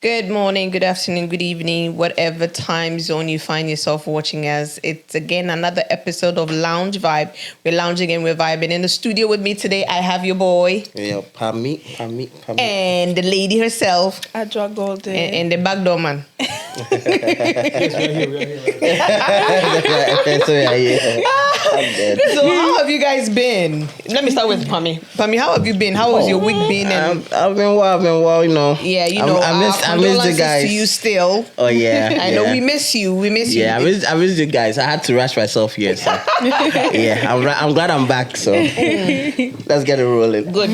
Good morning, good afternoon, good evening, whatever time zone you find yourself watching as. It's again another episode of Lounge Vibe. We're lounging and we're vibing. In the studio with me today, I have your boy. Yeah, Pami. And the lady herself. Adra Golden. And the backdoor man. So how have you guys been? Let me start with Pami. Pami, how have you been? How was your week been? And I've been well, you know. Yeah, you know, I miss the guys. To you still. Oh yeah, I know we miss you. We miss you. Yeah, I miss the guys. I had to rush myself here. So. Yeah, I'm glad I'm back. So let's get it rolling. Good.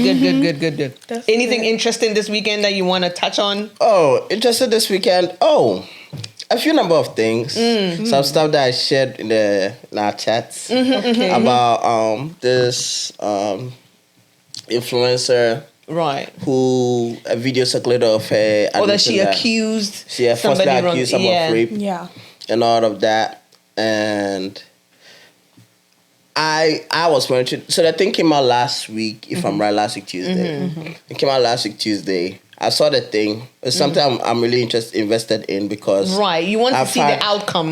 Anything interesting this weekend that you want to touch on? Oh, interesting this weekend. Oh, a few number of things. Some stuff that I shared in our chats about this influencer. Right. Who a video circulated of her. Or that she accused. She falsely accused someone of rape. Yeah. And all of that. And I was wondering. So the thing came out last week, if I'm right, last week Tuesday. It came out last week Tuesday. I saw the thing. It's something I'm really invested in because you want to see the outcome.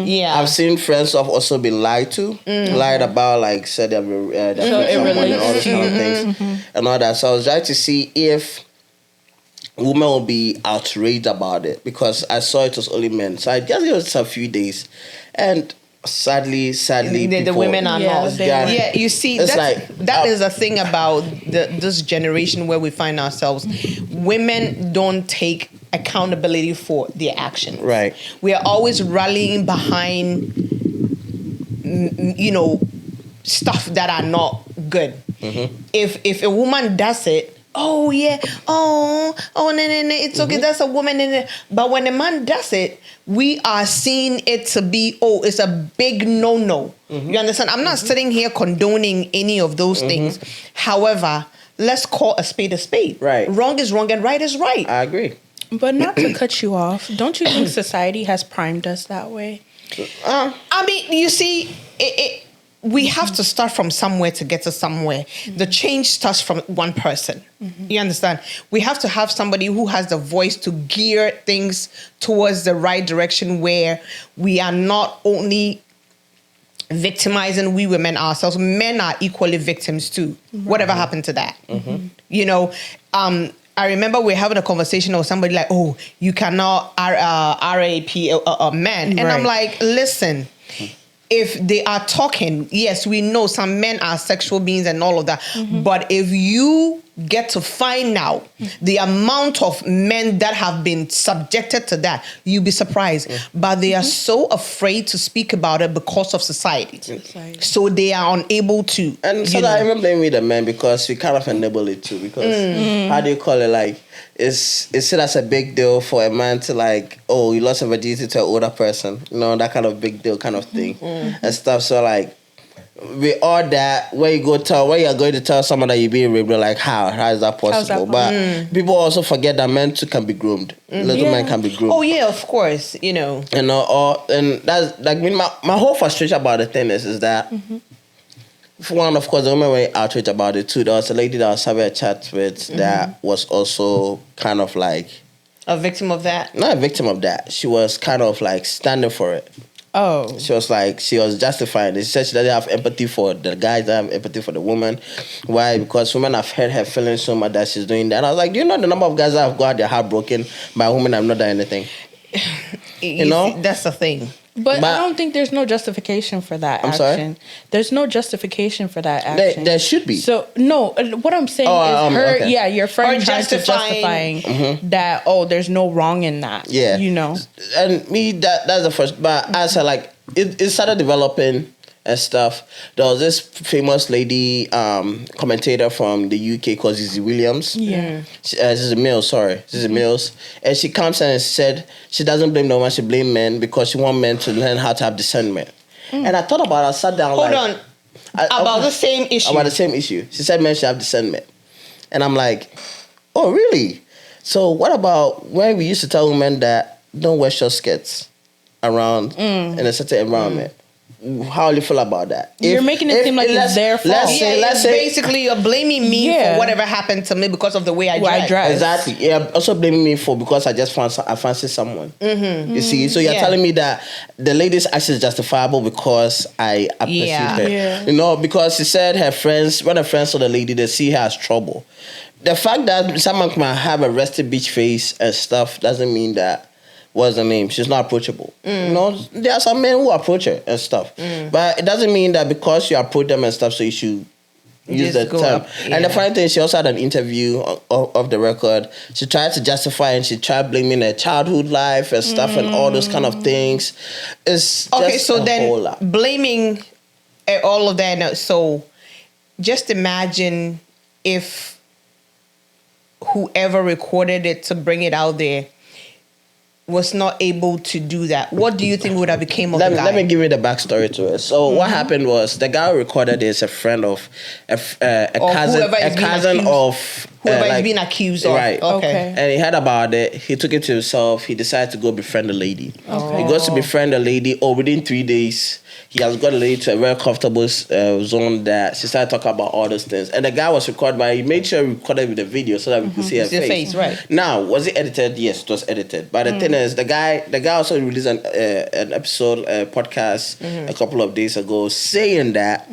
Yeah, I've seen friends who have also been lied to, lied about, like said they've someone and all those kind of things and all that. So I was trying to see if women will be outraged about it because I saw it was only men. So I just gave it a few days, and sadly, the women are not. Yeah, you see, that is a thing about this generation where we find ourselves. Women don't take accountability for their actions. Right. We are always rallying behind, stuff that are not good. If a woman does it, oh yeah, no, it's okay, that's a woman. But when a man does it, we are seeing it to be, it's a big no-no. You understand? I'm not sitting here condoning any of those things. However, let's call a spade a spade. Right. Wrong is wrong and right is right. I agree. But not to cut you off, don't you think society has primed us that way? I mean, you see, we have to start from somewhere to get to somewhere. The change starts from one person. You understand? We have to have somebody who has the voice to gear things towards the right direction where we are not only victimizing we women ourselves. Men are equally victims too. Right. Whatever happened to that? I remember we were having a conversation with somebody like, you cannot RAP a man. And I'm like, listen, if they are talking, yes, we know some men are sexual beings and all of that. But if you get to find out the amount of men that have been subjected to that, you'll be surprised. But they are so afraid to speak about it because of society. So they are unable to. And so I even blame the men because we kind of enable it too. Because how do you call it? Like, it's seen as a big deal for a man to like, you lost a virginity to an older person. You know, that kind of big deal kind of thing and stuff. So like, we all that when you're going to tell someone that you're being raped, they're like, how is that possible? But people also forget that men too can be groomed. Little men can be groomed. Oh yeah, of course, and that's like my whole frustration about the thing is that for one, of course, the women were outraged about it too. There was a lady that I was having a chat with that was also kind of like a victim of that. Not a victim of that. She was kind of like standing for it. Oh. She was justifying it. She said she doesn't have empathy for the guys, doesn't have empathy for the woman. Why? Because women have hurt her feelings so much that she's doing that. And I was like, do you know the number of guys that have got their heart broken by women that have not done anything? You know? That's the thing. But I don't think there's no justification for that action. Sorry? There's no justification for that action. There should be. So, no, what I'm saying is her, your friend trying to justifying that, there's no wrong in that. Yeah. You know? And me, that's the first. But as I like, it started developing and stuff. There was this famous lady commentator from the UK called Zizi Williams. Yeah. Zizi Mills. And she comes in and said she doesn't blame the woman, she blames men because she wants men to learn how to have discernment. And I thought about it, I sat down about the same issue. About the same issue. She said men should have discernment. And I'm like, oh, really? So what about when we used to tell women that don't wear short skirts around in a certain environment? how do you feel about that? You're making it seem like it's their fault. Let's say basically you're blaming me for whatever happened to me because of the way I dress. Exactly. Yeah, also blaming me for because I just fancy someone. You see, so you're telling me that the lady's action is justifiable because I perceived her. Yeah. You know, because she said when her friends saw the lady, they see her as trouble. The fact that someone might have a rested beach face and stuff doesn't mean that. What's the name? She's not approachable. You know, there are some men who approach her and stuff. But it doesn't mean that because you approach them and stuff, so you should use the term. And the funny thing is, she also had an interview of the record. She tried to justify and she tried blaming her childhood life and stuff and all those kind of things. It's just a whole lot. Blaming all of that. So just imagine if whoever recorded it to bring it out there was not able to do that. What do you think would have become of the guy? Let me give you the backstory to it. So what happened was the guy who recorded it is a friend of a cousin of whoever is being accused of. Right. Okay. And he heard about it. He took it to himself. He decided to go befriend the lady. Okay. He goes to befriend the lady. Within 3 days, he has got the lady to a very comfortable zone that she started talking about all those things. And the guy was recorded by, he made sure he recorded with the video so that we could see her face. Right. Now, was it edited? Yes, it was edited. But the thing is, the guy also released an episode, podcast a couple of days ago saying that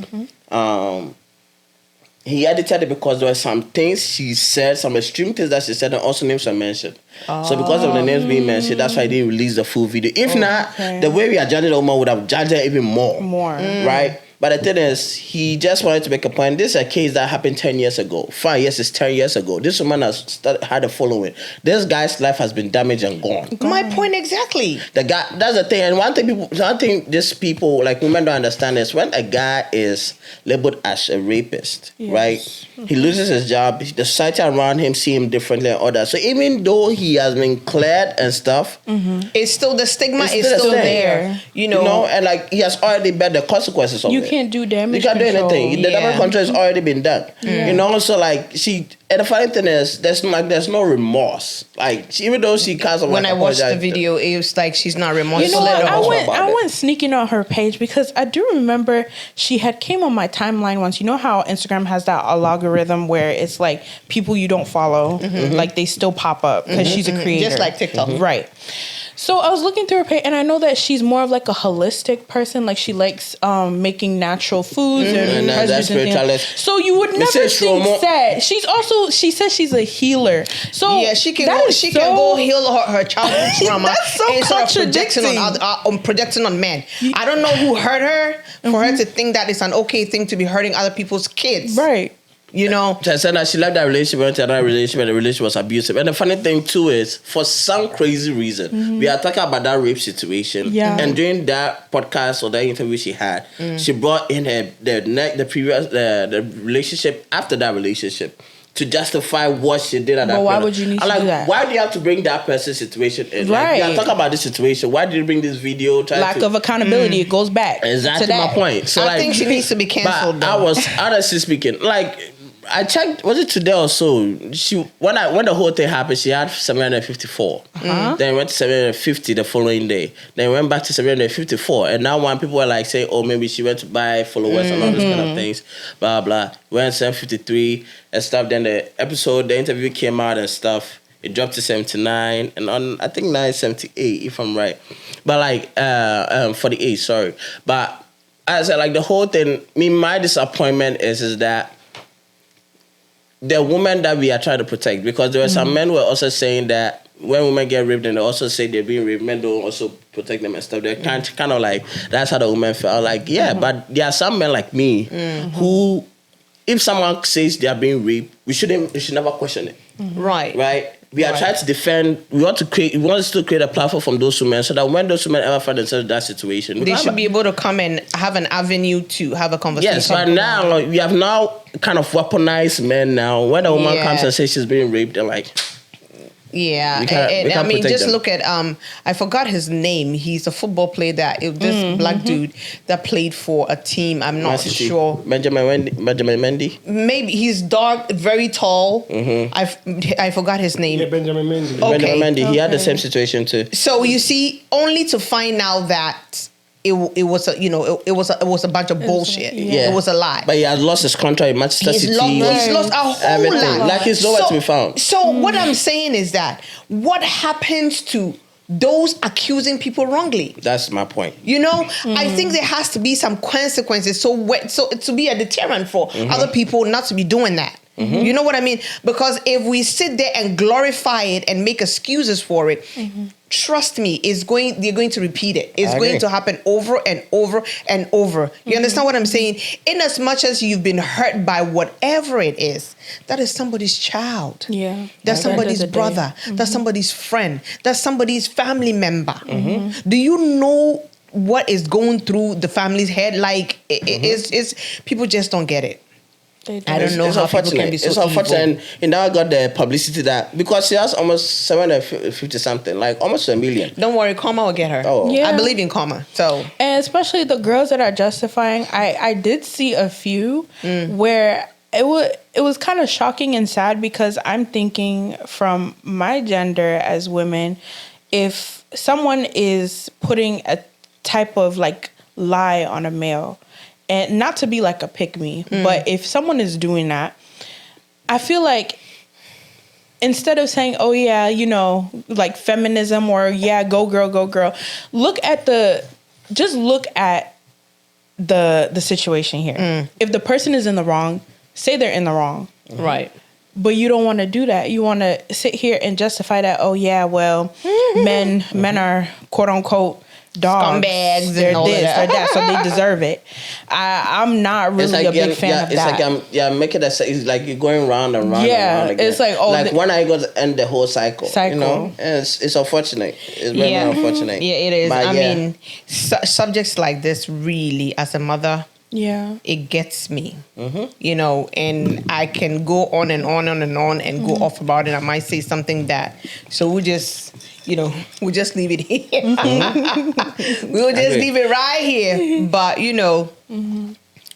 he edited it because there were some things she said, some extreme things that she said, and also names were mentioned. So because of the names being mentioned, that's why I didn't release the full video. If not, the way we are judging the woman would have judged her even more. Right? But the thing is, he just wanted to make a point. This is a case that happened 10 years ago. 5 years is 10 years ago. This woman has had a following. This guy's life has been damaged and gone. My point exactly. The guy, that's the thing. And one thing these people, like women don't understand is when a guy is labeled as a rapist, right? He loses his job. The society around him see him differently and all that. So even though he has been cleared and stuff, it's still, the stigma is still there. You know, and like he has already bear the consequences of it. You can't do damage control. You can't do anything. The damage control has already been done. You know, so like and the funny thing is, there's no remorse. Like even though she caused when I watched the video, it was like she's not remorseful. You know what? I went sneaking on her page because I do remember she had came on my timeline once. You know how Instagram has that algorithm where it's like people you don't follow, like they still pop up because she's a creator, just like TikTok, right? So I was looking through her page, and I know that she's more of like a holistic person. Like she likes making natural foods and that's things. So you would never think that she says she's a healer. So yeah, she can go heal her childhood trauma. That's so contradicting. Projecting on men. I don't know who hurt her for her to think that it's an okay thing to be hurting other people's kids. Right. You know, she said that she left that relationship, went to another relationship, and the relationship was abusive. And the funny thing too is, for some crazy reason, we are talking about that rape situation. Yeah. And during that podcast or that interview she had, she brought in the relationship after that relationship to justify what she did at that point. But why would you need to do that? Why do you have to bring that person's situation in? Right. Like, we are talking about this situation. Why did you bring this video? Lack of accountability. It goes back. Exactly to my point. So I think she needs to be canceled. I was honestly speaking, like, I checked, was it today or so? When the whole thing happened, she had 754. Then went to 750 the following day. Then went back to 754. And now when people were like saying, oh, maybe she went to buy followers and all those kind of things, blah, blah. Went 753 and stuff. Then the interview came out and stuff. It dropped to 79 and on, I think 978, if I'm right. But like, 48, sorry. But as I said, like the whole thing, my disappointment is that the woman that we are trying to protect, because there were some men who were also saying that when women get raped and they also say they're being raped, men don't also protect them and stuff. They're kind of like, that's how the women felt. Like, yeah, but there are some men like me who, if someone says they are being raped, we should never question it. Right? We are trying to defend. We want to create a platform from those women so that when those women ever find themselves in that situation, they should be able to come and have an avenue to have a conversation. Yes, but now we have now kind of weaponized men. Now, when a woman comes and says she's being raped, they're like, yeah, and I mean, just look at I forgot his name. He's a football player this black dude that played for a team. I'm not sure. Benjamin Mendy. Maybe he's dark, very tall. I forgot his name. Yeah, Benjamin Mendy. Okay. Benjamin Mendy. He had the same situation too. So you see, only to find out that it was a it was a bunch of bullshit. Yeah. It was a lie. But he has lost his contract in Manchester City. He's lost a whole everything. lot. Like he's nowhere to be found. So what I'm saying is that what happens to those accusing people wrongly? That's my point. I think there has to be some consequences so to be a deterrent for other people not to be doing that. You know what I mean? Because if we sit there and glorify it and make excuses for it, trust me, they're going to repeat it. It's going to happen over and over and over. You understand what I'm saying? In as much as you've been hurt by whatever it is, that is somebody's child. Yeah. That's somebody's brother. That's somebody's friend. That's somebody's family member. Do you know what is going through the family's head? Like, it's people just don't get it. I don't know how people can be so evil. It's unfortunate. And now I got the publicity that because she has almost 750 something, like almost 1 million. Don't worry, karma will get her. Oh. Yeah. I believe in karma. So, and especially the girls that are justifying, I did see a few where it was kind of shocking and sad because I'm thinking from my gender as women, if someone is putting a type of like lie on a male, and not to be like a pick-me, but if someone is doing that, I feel like instead of saying, oh yeah, like feminism or yeah, go girl, look at the situation here. If the person is in the wrong, say they're in the wrong. right. But you don't want to do that. You want to sit here and justify that, oh yeah, well, men are quote unquote dogs, scumbags, they're and all this, that. they're that, so they deserve it. I'm not really a big fan of that. It's like you're going round and round. Yeah, and round again. it's like when are you going to end the whole cycle? And it's unfortunate. It's very unfortunate. Yeah, it is. But I mean, subjects like this really, as a mother, it gets me. And I can go on and on and on and go off about it. I might say something that, so we'll just leave it here. We'll just leave it right here. But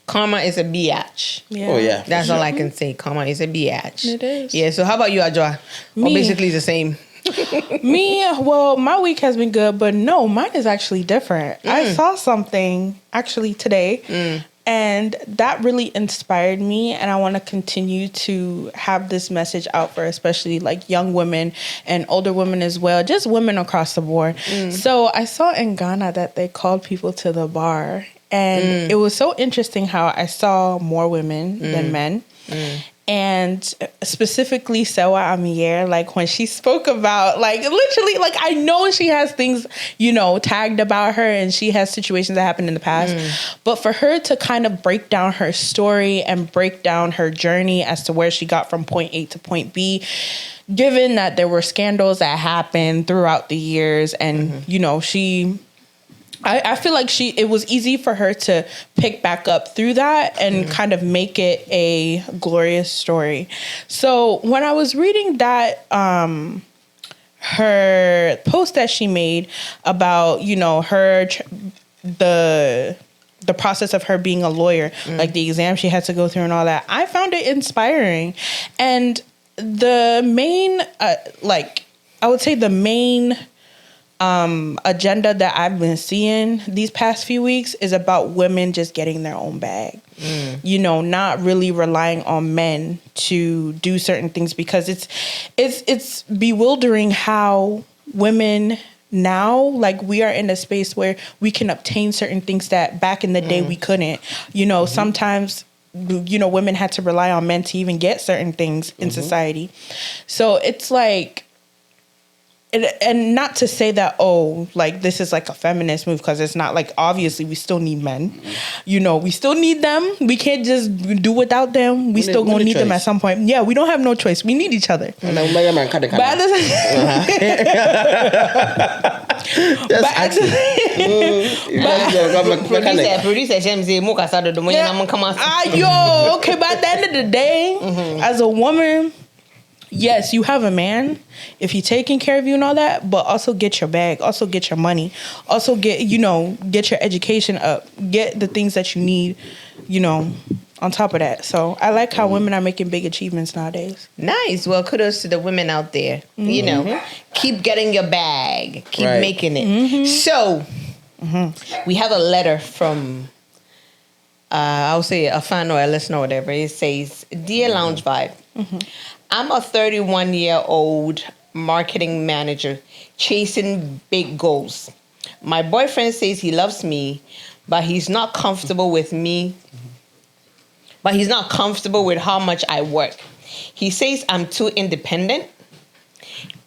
karma is a biatch. Yeah. Oh yeah, That's all I can say. Karma is a biatch. It is. Yeah. So how about you, Adjoa? Well, basically the same. Me, well, my week has been good, but no, mine is actually different. I saw something actually today, and that really inspired me, and I want to continue to have this message out for especially like young women and older women as well, just women across the board. So I saw in Ghana that they called people to the bar, and it was so interesting how I saw more women than men. And specifically Sewa Amier, like when she spoke about, like literally, like I know she has things, tagged about her and she has situations that happened in the past. But for her to kind of break down her story and break down her journey as to where she got from point A to point B, given that there were scandals that happened throughout the years and, I feel like it was easy for her to pick back up through that and kind of make it a glorious story. So when I was reading that, her post that she made about, the process of her being a lawyer, like the exam she had to go through and all that, I found it inspiring. And the main, I would say the main agenda that I've been seeing these past few weeks is about women just getting their own bag. Not really relying on men to do certain things, because it's bewildering how women now, like, we are in a space where we can obtain certain things that back in the day we couldn't. Sometimes women had to rely on men to even get certain things in society. So it's like, and not to say that, this is like a feminist move, because it's not. Like, obviously we still need men. We still need them. We can't just do without them. We still gonna need them at some point. Yeah, we don't have no choice. We need each other. But at the end of the day, as a woman, yes, you have a man if he's taking care of you and all that, but also get your bag, also get your money, also get your education up, get the things that you need, on top of that. So I like how women are making big achievements nowadays. Nice. Well, kudos to the women out there. Keep getting your bag, keep making it. So We have a letter from, I'll say a fan or a listener or whatever. It says, Dear Lounge Vibe, I'm a 31-year-old marketing manager chasing big goals. My boyfriend says he loves me, but he's not comfortable with me. But he's not comfortable with how much I work. He says I'm too independent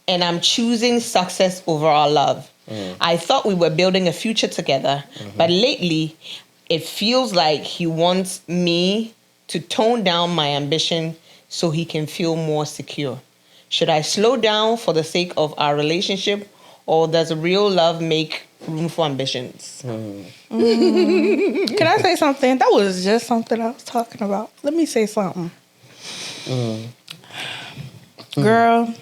and I'm choosing success over our love. I thought we were building a future together, but lately it feels like he wants me to tone down my ambition so he can feel more secure. Should I slow down for the sake of our relationship, or does real love make room for ambitions? Can I say something? That was just something I was talking about. Let me say something. Girl,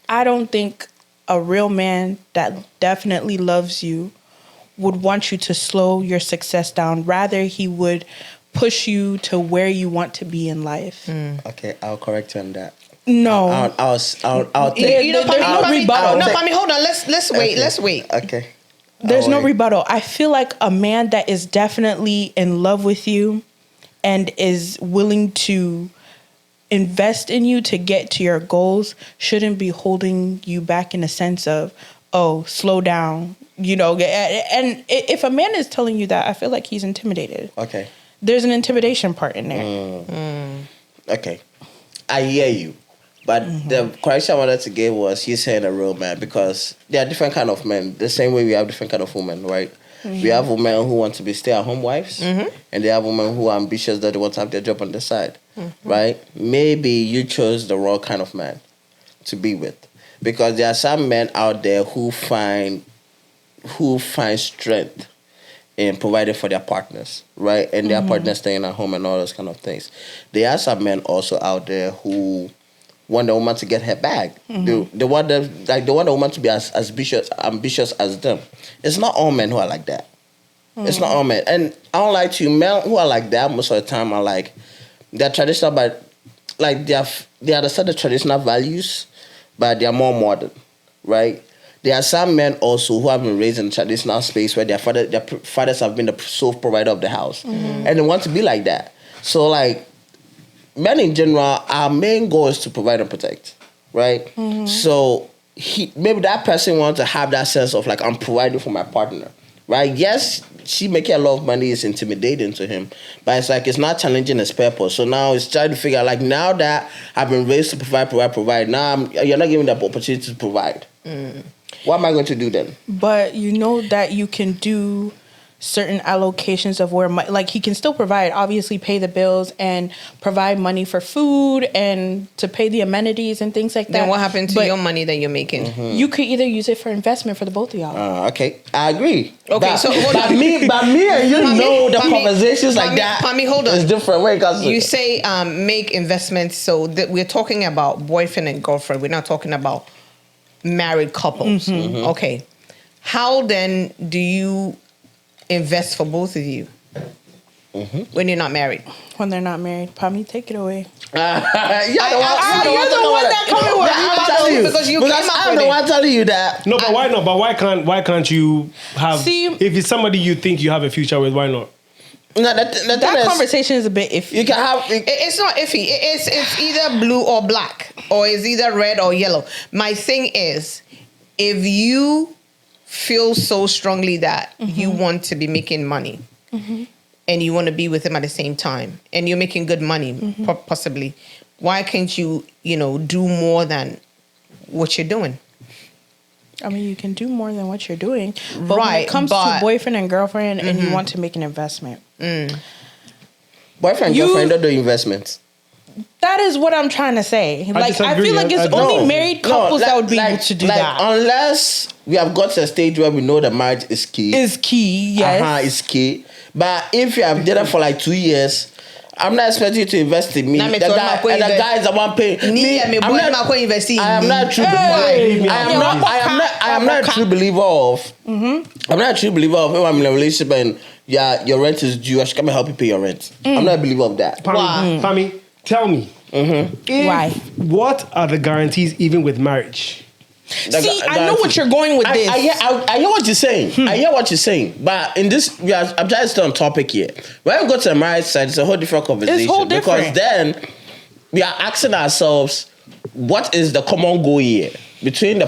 I don't think a real man that definitely loves you would want you to slow your success down. Rather, he would push you to where you want to be in life. Okay, I'll correct you on that. No. I'll take. You know, There's no rebuttal. No, Pami, hold on. Let's wait. Okay. Let's wait. Okay. There's no wait. rebuttal. I feel like a man that is definitely in love with you and is willing to invest in you to get to your goals shouldn't be holding you back in a sense of, oh, slow down, you know. And if a man is telling you that, I feel like he's intimidated. Okay. There's an intimidation part in there. Okay. I hear you. But the correction I wanted to give was you saying a real man, because there are different kind of men. The same way we have different kind of women, right? We have women who want to be stay-at-home wives, and they have women who are ambitious that they want to have their job on the side, right? Maybe you chose the wrong kind of man to be with, because there are some men out there who find strength in providing for their partners, right? And their partners staying at home and all those kind of things. There are some men also out there who want the woman to get her bag. They want the woman to be as ambitious as them. It's not all men who are like that. It's not all men. And I don't like to, men who are like that most of the time are like, they're traditional, but like they understand the traditional values, but they are more modern, right? There are some men also who have been raised in a traditional space where their fathers have been the sole provider of the house, and they want to be like that. So like, men in general, our main goal is to provide and protect, right? So maybe that person wants to have that sense of like, I'm providing for my partner, right? Yes, she making a lot of money is intimidating to him, but it's like, it's not challenging his purpose. So now it's trying to figure out, like, now that I've been raised to provide, now you're not giving me the opportunity to provide. What am I going to do then? But you know that you can do certain allocations of where, like, he can still provide, obviously pay the bills and provide money for food and to pay the amenities and things like that. Then what happened to your money that you're making? You could either use it for investment for the both of y'all. Okay, I agree. Okay, but, so hold but on. me and you know the conversations like that. Pami, hold on. It's different way. You say make investments, so that we're talking about boyfriend and girlfriend. We're not talking about married couples. Okay, how then do you invest for both of you when you're not married? When they're not married. Pami, take it away. You're the one that coming with I'm telling you, because you because came up I'm with the it. one telling you that. No, but why not? But why can't you have? See, if it's somebody you think you have a future with, why not? No, that conversation is a bit iffy. You can have. It's not iffy. It's either blue or black, or it's either red or yellow. My thing is, if you feel so strongly that you want to be making money and you want to be with him at the same time and you're making good money, possibly, why can't you, do more than what you're doing? I mean, you can do more than what you're doing. But when Right, it comes but- to boyfriend and girlfriend and you want to make an investment. Boyfriend, girlfriend, don't do investments. That is what I'm trying to say. I disagree. feel like it's I only don't. married couples that would be able to do that. Unless we have got to a stage where we know that marriage is key. Is key, yes. Is key. But if you have did it for like 2 years, I'm not expecting you to invest in me. Nah, The me guy, told and him the guy is the one paying. I am not a true believer of. I'm not a true believer of if I'm in a relationship and your rent is due, I should come and help you pay your rent. I'm not a believer of that. Pami, tell me. Why? What are the guarantees even with marriage? I know what you're going with this. I hear what you're saying. I hear what you're saying. But in this, I'm trying to stay on topic here. When we go to the marriage side, it's a whole different conversation. It's whole different. Because then we are asking ourselves, what is the common goal here between the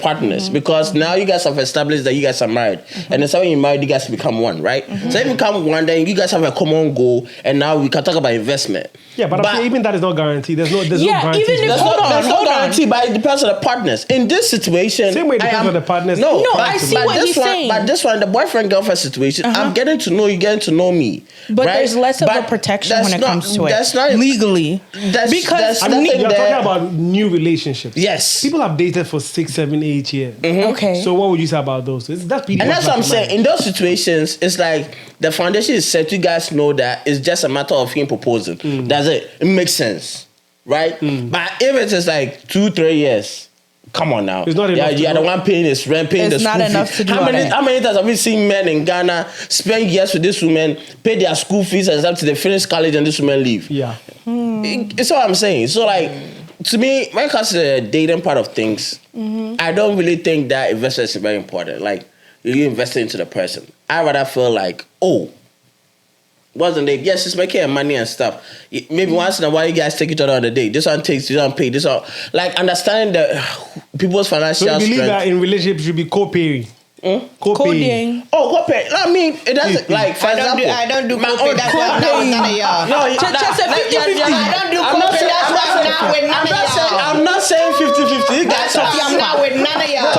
partners? Because now you guys have established that you guys are married, and then when you married, you guys become one, right? So if you become one, then you guys have a common goal, and now we can talk about investment. Yeah, but even that is not guaranteed. There's no guarantee. Even if There's no guarantee, but it depends on the partners. In this situation, Same way it depends on the partners. No, I see what he's saying. But this one, the boyfriend-girlfriend situation, I'm getting to know you, getting to know me. But right? there's less of a protection when it comes to it. That's not legally. Because you're talking about new relationships. Yes. People have dated for 6, 7, 8 years. Okay. So what would you say about those? That's pretty. And that's what I'm saying. In those situations, it's like the foundation is set. You guys know that it's just a matter of him proposing. That's it. It makes sense, right? But if it is like 2, 3 years, come on now. It's not enough. Yeah, the one paying his rent, paying the school not enough fees. to do How many times have we seen men in Ghana spend years with this woman, pay their school fees until they finish college and this woman leave? Yeah. It's what I'm saying. So like, to me, when it comes to the dating part of things, I don't really think that investment is very important. Like, you invest into the person. I rather feel like, wasn't it? Yes, it's making money and stuff. Maybe once in a while, you guys take each other on a date. This one takes, this one pay. This one, like, understanding people's financial So you believe strength. that in relationships should be co-paying? Coding. Co-pay. No, I mean, it doesn't, like, for example. I don't do my co-pay. own That's why I'm not with none of y'all. No, I don't do co-pay. That's why I'm not with none of y'all. I'm not saying 50-50. You guys I'm not with none of y'all.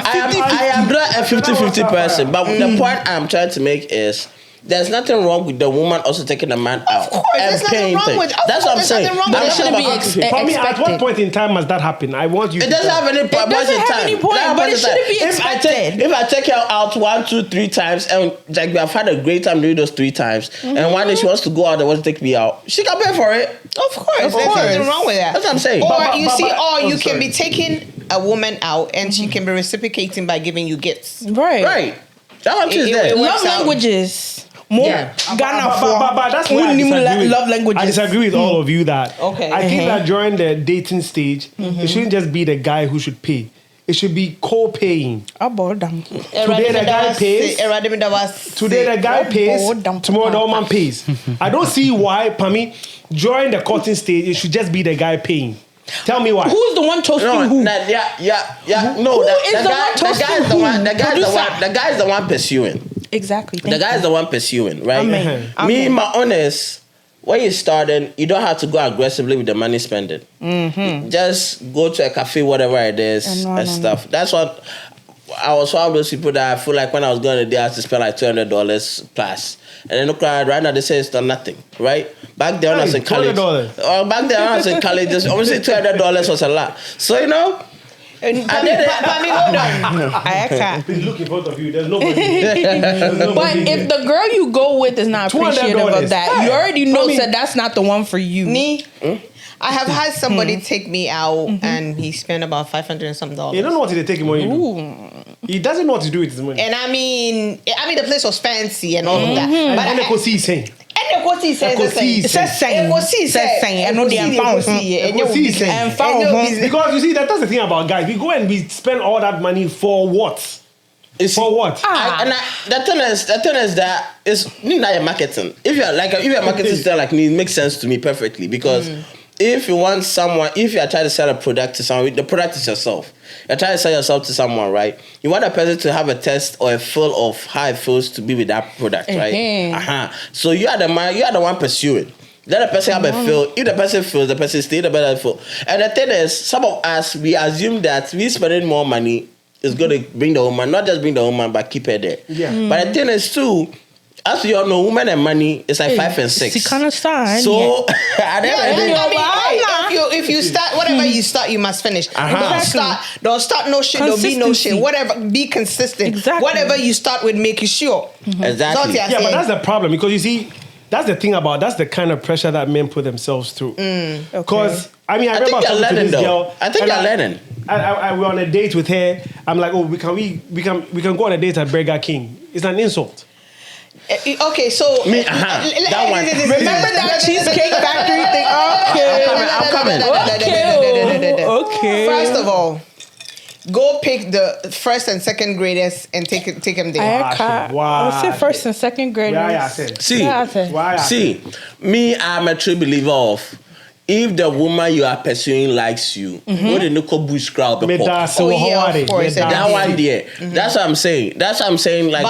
I am not a 50-50 person, but the point I'm trying to make is there's nothing wrong with the woman also taking the man out. Of course, and there's nothing paying wrong things. with it. That's what I'm saying. But it shouldn't be For me, at what point in time must that happen? I want you. It doesn't have any point doesn't in have time. any point, but it shouldn't be expected. If I take her out 1, 2, 3 times, and like we have had a great time doing those 3 times, and one day she wants to go out and wants to take me out, she can pay for it. Of course, there's nothing wrong with that. That's what I'm saying. Or you can be taking a woman out and she can be reciprocating by giving you gifts. Right. That one is there. Love languages. More Ghana But that's why I disagree with, love languages. I disagree with all of you that I think that during the dating stage, it shouldn't just be the guy who should pay. It should be co-paying. Today the guy pays. Today the guy pays. Tomorrow the woman pays. I don't see why, Pami, during the courting stage, it should just be the guy paying. Tell me why. Who's the one toasting who? No, the guy is the one pursuing. Exactly. The guy is the one pursuing, right? Amen. My honest, when you're starting, you don't have to go aggressively with the money spending. Just go to a cafe, whatever it is, and stuff. That's what I was one of those people that I feel like when I was going to the I had to spend like $200 plus. And then look right now they say it's done nothing, right? Back then when I was in college. Back then when I was in college, just obviously $200 was a lot. So you know. Hold on. Please look in front of you. There's nobody. But if the girl you go with is not appreciative of that, you already know that that's not the one for you. I have had somebody take me out and he spent about $500 and some dollars. You don't know what to take his money. He doesn't know what to do with his money. And I mean the place was fancy and all of that. But And because you see that's the thing about guys. We go and we spend all that money for what? For what? The thing is that it's not your marketing. If you're marketing style like me, it makes sense to me perfectly because if you want someone, if you are trying to sell a product to someone, the product is yourself. You're trying to sell yourself to someone, right? You want a person to have a test or a feel of how it feels to be with that product, right? So you are the man, you are the one pursuing. Let the person have a feel. If the person feels, the person stays, the better feel. And the thing is, some of us, we assume that we spending more money is going to bring the woman, not just bring the woman, but keep her there. Yeah. But the thing is too, as we all know, women and money is like 5 and 6. It's kind of sign. So at the end of the day, if you start whatever you start, you must finish. Don't start no shit. Don't be no shit. Whatever, be consistent. Exactly. Whatever you start with, make it sure. Exactly. Yeah, but that's the problem because you see, that's the thing about that's the kind of pressure that men put themselves through. Because I mean, I remember think talking to this girl. I think you're learning. I we're on a date with her. I'm like, we can go on a date at Burger King. It's an insult. Okay, so that one. Remember that Cheesecake Factory thing? I'm coming. Okay. First of all, Go pick the first and second graders and take them there. I say first and second graders. See, me, I'm a true believer of if the woman you are pursuing likes you, what the no bush crowd of course. That one there. That's what I'm saying. Like,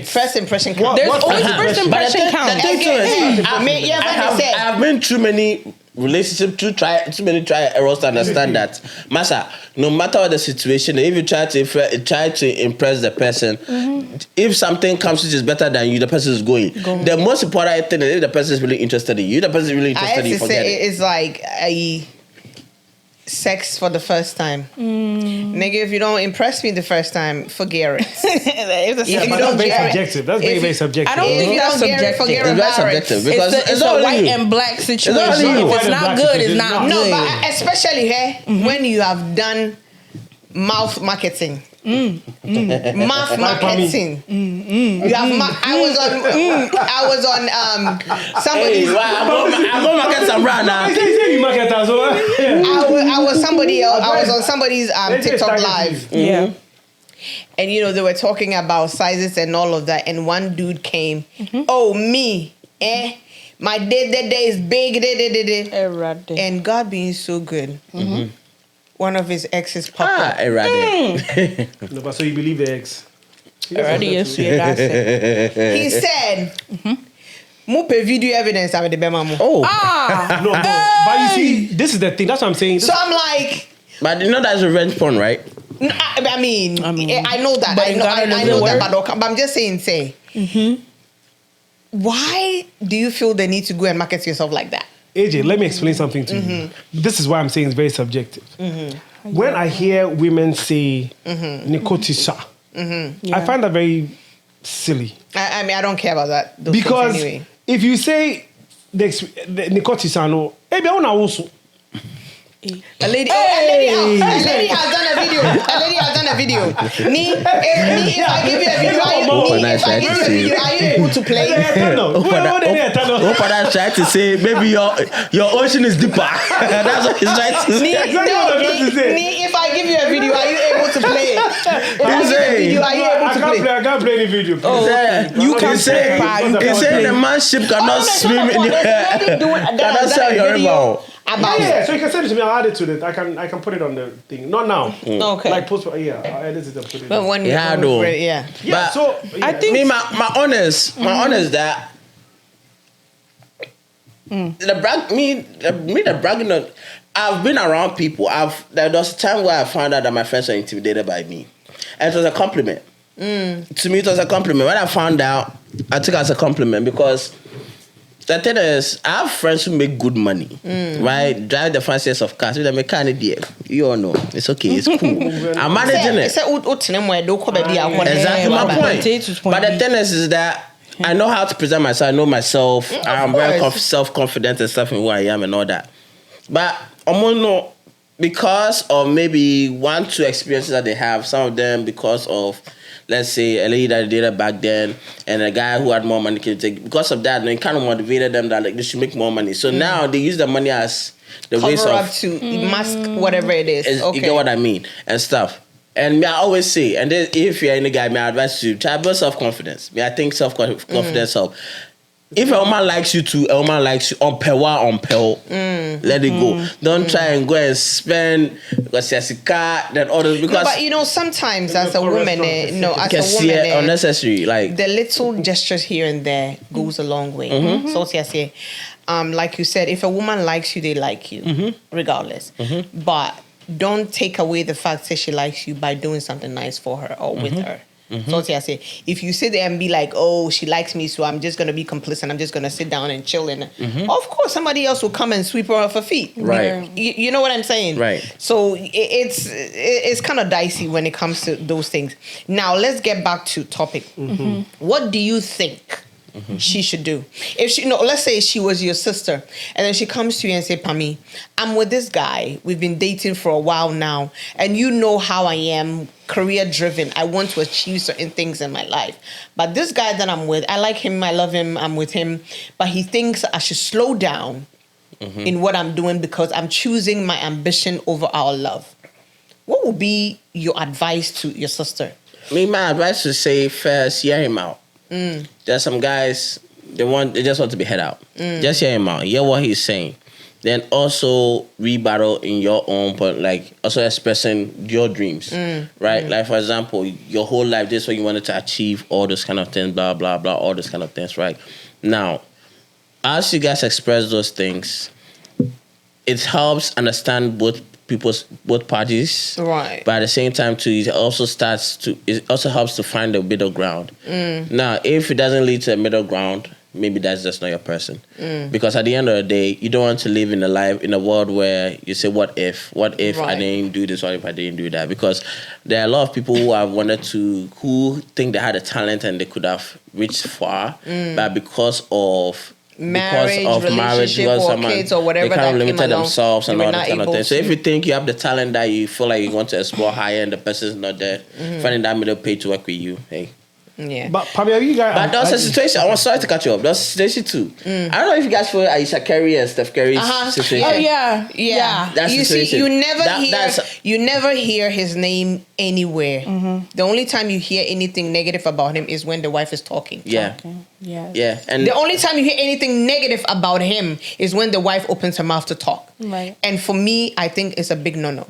first impression counts. There's always first impression counts. I've been through many relationships, too many trial errors to understand that, Masa, no matter what the situation, if you try to impress the person, if something comes which is better than you, the person is going. The most important thing is if the person is really interested in you, the person is really interested in you, forget it. It's like a sex for the first time. Nigga, if you don't impress me the first time, forget it. That's very subjective. That's very subjective. I don't think that's subjective. Forget it's very subjective because it's a white and black situation. If it's not good, it's not good. No, but especially here, when you have done mouth marketing. Mouth marketing. You have. I was on somebody's. Hey, I'm gonna market some brand now. I was somebody else. I was on somebody's TikTok live. Yeah. And they were talking about sizes and all of that. And one dude came. Oh, me, my day is big. And God being so good. One of his exes popped up. No, but so you believe the ex? He said, "Mupe video evidence of the bema." Oh, no, but you see, this is the thing. That's what I'm saying. So I'm like, but that's revenge porn, right? I mean, I know that. I know that, but I'm just saying, why do you feel the need to go and market yourself like that? AJ, let me explain something to you. This is why I'm saying it's very subjective. When I hear women say Nikotisa, I find that very silly. I mean, I don't care about that. Because if you say the Nikotisa, no, maybe I want A lady has done a video. If I give you a video, are you able to play? Opa trying to say maybe your ocean is deeper. That's what he's trying to say. If I give you a video, are you able to play it? If I give you a video, are you able to play? I can't play any video. You can say the man ship cannot swim in your cannot sell your river. So you can send it to me. I'll add it to it. I can put it on the thing. Not now. Okay. Like post. I'll edit it and put it. But when you But so I think me my honest that the bragging. I've been around people. There was a time where I found out that my friends were intimidated by me, and it was a compliment. To me, it was a compliment. When I found out, I took it as a compliment because. The thing is, I have friends who make good money, right? Drive the fanciest of cars. With a Candid, you all know. It's okay, it's cool. I'm managing it. Exactly my point. But the thing is that I know how to present myself. I know myself. I'm very self-confident and stuff in who I am and all that. But because of maybe 1-2 experiences that they have, some of them because of, let's say, a lady that did it back then, and a guy who had more money can take. Because of that, they kind of motivated them that they should make more money. So now they use the money as the ways of to mask whatever it is. You get what I mean and stuff. And I always say, and if you're any guy, my advice to you, try build self-confidence. I think self-confidence help. If a woman likes you too, a woman likes you on pewa, let it go. Don't try and go and spend because you're a car, then others because. No, but sometimes as a woman, unnecessary. Like the little gestures here and there goes a long way. So like you said, if a woman likes you, they like you, regardless. But don't take away the fact that she likes you by doing something nice for her or with her. So if you sit there and be like, oh, she likes me, so I'm just going to be complicit, I'm just going to sit down and chill, and of course somebody else will come and sweep her off her feet. Right. You know what I'm saying? Right. So it's kind of dicey when it comes to those things. Now let's get back to topic. What do you think she should do? If she, let's say she was your sister, and then she comes to you and say, Pami, I'm with this guy. We've been dating for a while now, and you know how I am, career driven. I want to achieve certain things in my life. But this guy that I'm with, I like him, I love him, I'm with him, but he thinks I should slow down in what I'm doing because I'm choosing my ambition over our love. what would be your advice to your sister? My advice is say first, hear him out. There's some guys, they just want to be head out. Just hear him out. Hear what he's saying. Then also rebuttal in your own, but like also expressing your dreams, right? Like for example, your whole life, this is what you wanted to achieve, all those kind of things, blah, blah, blah, all those kind of things, right? Now, as you guys express those things, it helps understand both parties, right? But at the same time too, it also helps to find a middle ground. Now, if it doesn't lead to a middle ground, maybe that's just not your person. Because at the end of the day, you don't want to live in a world where you say, what if right. I didn't do this, what if I didn't do that? Because there are a lot of people who think they had a talent and they could have reached far, but because of marriage, kids or whatever, they kind of limited themselves and all that kind of thing. So if you think you have the talent that you feel like you want to explore higher and the person's not there, finding that middle pay to work with you, hey. Yeah. But Pamela, you guys. But that's a situation. Sorry to cut you off. That's a situation too. I don't know if you guys feel Aisha Curry and Steph Curry's situation. Oh yeah. That's you see, you never hear his name anywhere. The only time you hear anything negative about him is when the wife is talking. Yeah. Yeah. And the only time you hear anything negative about him is when the wife opens her mouth to talk. Right. And for me, I think it's a big no-no.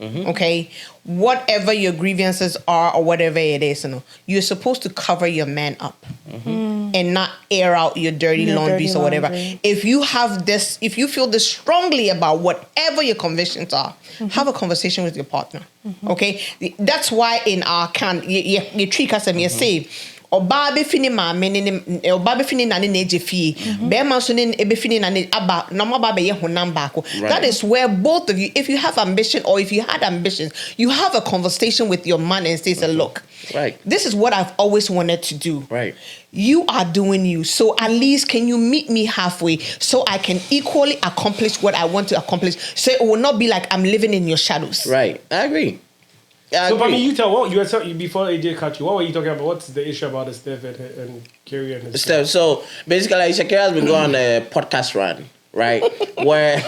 Okay, whatever your grievances are or whatever it is, you're supposed to cover your man up and not air out your dirty laundries or whatever. If you feel this strongly about whatever your convictions are, have a conversation with your partner. Okay, that's why in our you treat us and you say, Oba be fini ma me ne oba be fini na ne eje fie be ma so ne be fini na ne aba na mo ba be ye honam baako. That is where both of you, if you have ambition or if you had ambitions, you have a conversation with your man and say, look, this is what I've always wanted to do. Right. You are doing you, so at least can you meet me halfway so I can equally accomplish what I want to accomplish, so it will not be like I'm living in your shadows. Right. I agree. Yeah, so, Pami, you tell what you were saying before AJ cut you. What were you talking about? What's the issue about the Steph and Kerry and his Steph? So basically, Shakira has been going on a podcast run, right? Where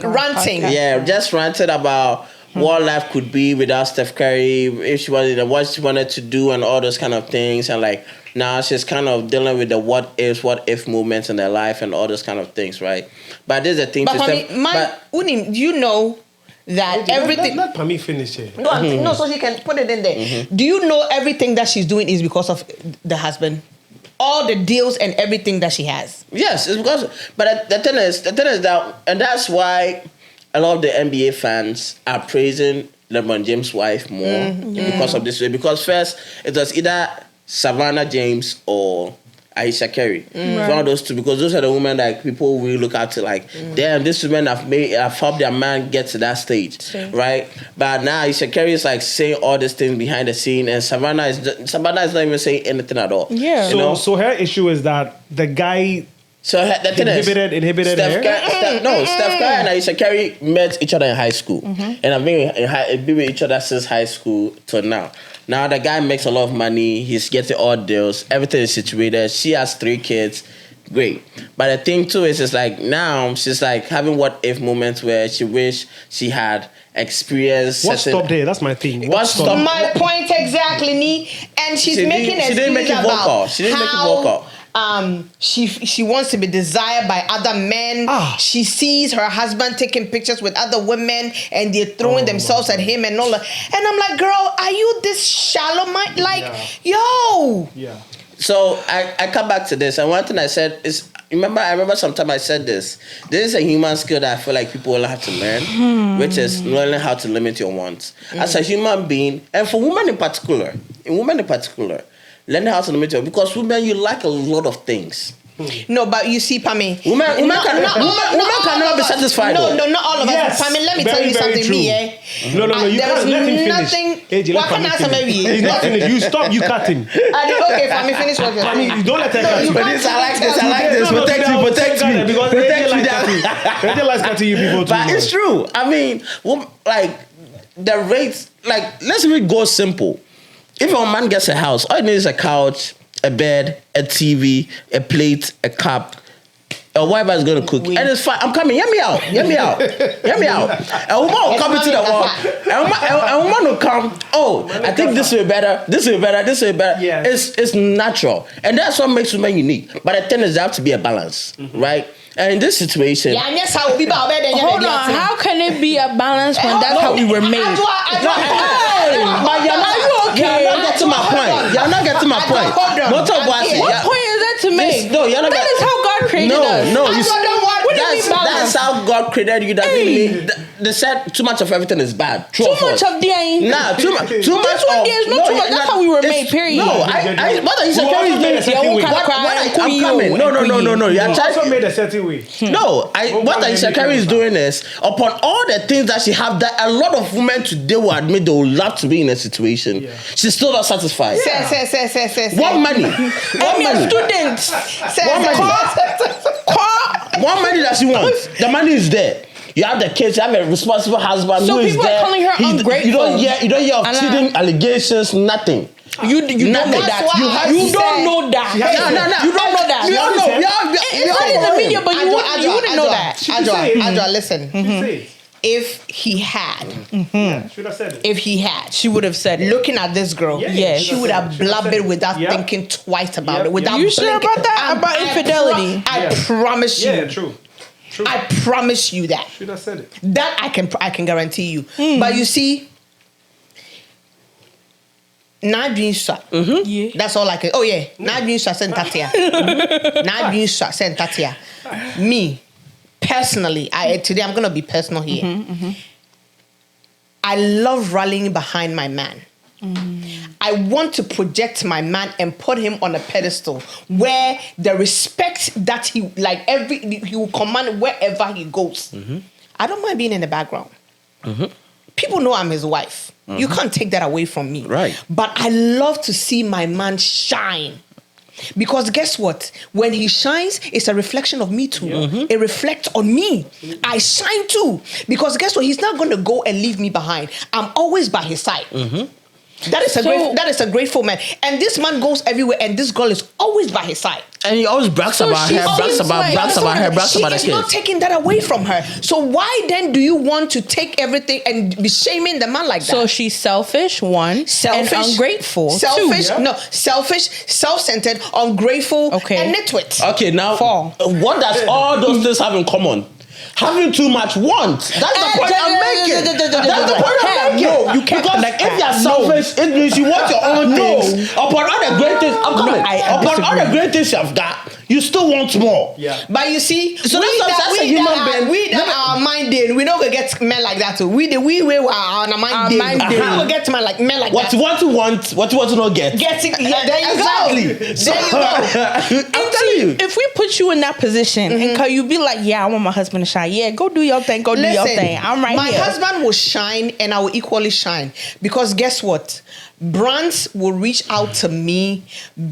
ranting, just ranted about what life could be without Steph Curry, if she wanted, what she wanted to do, and all those kind of things, and like now she's kind of dealing with the what if movements in their life and all those kind of things, right? But there's a thing. But Unim, do you know that everything? Let Pami finish it. No, so she can put it in there. Do you know everything that she's doing is because of the husband? All the deals and everything that she has. Yes, it's because. But the thing is that, and that's why a lot of the NBA fans are praising LeBron James' wife more because of this way. Because first, it was either Savannah James or Aisha Curry. One of those two, because those are the women that people really look at to, like, damn, these women have helped their man get to that stage, right? But now Aisha Curry is like saying all these things behind the scene, and Savannah is not even saying anything at all. Yeah. So her issue is that the guy. So the thing inhibited her? Steph Curry and Aisha Curry met each other in high school. And I've been with each other since high school till now. Now the guy makes a lot of money. He's getting all deals. Everything is situated. She has 3 kids. Great. But the thing too is like now she's like having what if moments where she wish she had experienced. What stopped there? That's my thing. What stopped? My point exactly, Nee. And she's making excuses about She didn't make it vocal. She wants to be desired by other men. She sees her husband taking pictures with other women and they're throwing themselves at him and all that. And I'm like, girl, are you this shallow mind? Like, yo. Yeah. So I come back to this, and one thing I said is, I remember sometime I said this. This is a human skill that I feel like people will have to learn, which is learning how to limit your wants. As a human being, and for women in particular, learn how to limit your, because women, you like a lot of things. No, but you see, Pami, women cannot be satisfied. No, not all of us. Pami, let me tell you something. No, you can't let him finish. What can I He's not finished. You stop. You cut him. Okay, Pami, finish what you're saying. Pami, don't let her cut you. But this, I like this. Protect me. Because AJ likes cutting you people too. But it's true. I mean, like the rates. Like, let's really go simple. If a man gets a house, all he needs is a couch, a bed, a TV, a plate, a cup, or whatever is going to cook, and it's fine. I'm coming. Hear me out. A woman will come into the wall. A woman will come. Oh, I think this will be better. Yeah. It's natural, and that's what makes women unique. But the thing is, there have to be a balance, right? And in this situation, hold on. How can it be a balance when that's how we were made? But you're not getting my point. You're not getting my point. What point is that to make? No, you're not. That is how God created us. No, that's how God created you. They said too much of everything is bad. True too much of the Nah, too much. This one there is not too much. That's how we were made. Period. No, what you said, Carrie is doing. I'm coming. No. You also made a certain way. No, what Aisha Carey is doing is, upon all the things that she have, that a lot of women today will admit they would love to be in a situation. Yeah. She's still not satisfied. What money? Students. What money does she want? The money is there. You have the kids, you have a responsible husband who is there. So people are calling her ungrateful. You don't hear of cheating allegations, nothing. You don't know that. You don't know that. No. You don't know that. It's not in the media, but you wouldn't know that. Adra, listen. If he had, should have said it. If he had, she would have said it. Looking at this girl, she would have blubbered without thinking twice about it. Without you sure about that? About infidelity? I promise you. Yeah, true. I promise you that. Should have said it. That I can guarantee you. But you see, not being shot. That's all I can. Oh yeah, not being shot. Sentatia. Not being shot. Sentatia. Me. Personally, today I'm gonna be personal here. I love rallying behind my man. I want to project my man and put him on a pedestal where the respect that he will command wherever he goes. I don't mind being in the background. People know I'm his wife. You can't take that away from me. Right. But I love to see my man shine. Because guess what? When he shines, it's a reflection of me too. It reflects on me. I shine too. Because guess what? He's not going to go and leave me behind. I'm always by his side. That is a grateful man. And this man goes everywhere, and this girl is always by his side. And he always brags about her, brags about the kids. She's not taking that away from her. So why then do you want to take everything and be shaming the man like that? So she's selfish, and ungrateful. Selfish, self-centered, ungrateful, and nitwit. Okay, now, what does all those things have in common? Having too much want. That's the point I'm making. No, you can't. Because if you're selfish, it means you want your own things. Upon all the great things, upon all the great things you've got, you still want more. Yeah. But you see, we that our mind did. We don't get men like that too. We our mind did. We don't get men like that. What you want, what you want to not get. Getting, there you go. There you go. I'm telling you. If we put you in that position, and you be like, yeah, I want my husband to shine. Yeah, go do your thing. Do your thing. I'm right here. My husband will shine, and I will equally shine. Because guess what? Brands will reach out to me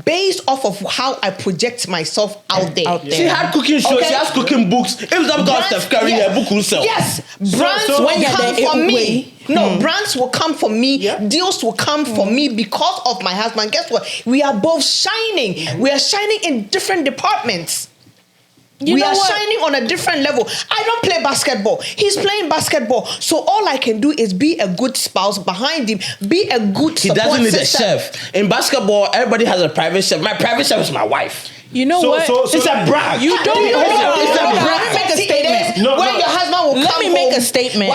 based off of how I project myself out there. She had cooking shows, she has cooking books. If that got Steph Curry, her book will sell. Yes, brands will come for me. Brands will come for me. Deals will come for me because of my husband. Guess what? We are both shining. We are shining in different departments. We are shining on a different level. I don't play basketball. He's playing basketball. So all I can do is be a good spouse behind him. Be a good support system. He doesn't need a chef. In basketball, everybody has a private chef. My private chef is my wife. You know what? It's a brag. You don't know. It's a brag. Make a statement. When your husband will come home. Let me make a statement.